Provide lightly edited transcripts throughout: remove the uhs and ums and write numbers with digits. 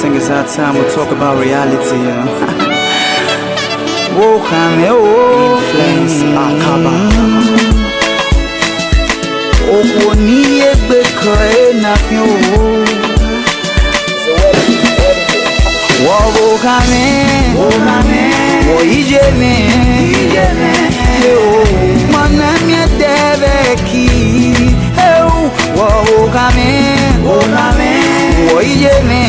think it's our time to talk about reality, you know. Whoa, come here, influence, akaba. Oh, ni egbe koe na fio. Whoa, come here, whoa, ije me. Mana mi deveki. Whoa, come here, whoa, ije me.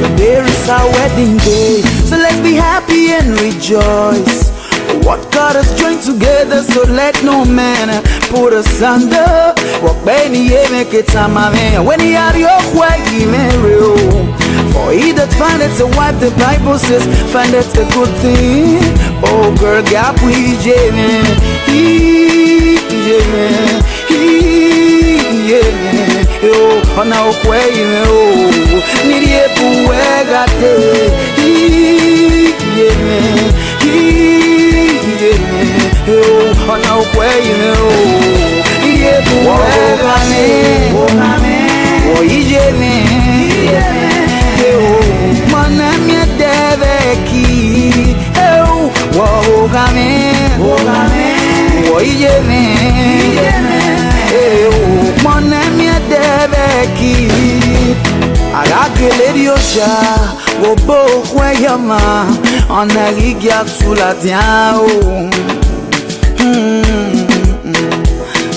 Today is our wedding day, so let's be happy and rejoice. What God has joined together, so let no man put us under. When he had your way, he married. For he that findeth a wife, the Bible says, findeth a good thing. Oh girl, gap we on our way, need ye puega on our way, need ye puega Manamia deveki,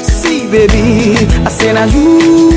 see baby, I say now you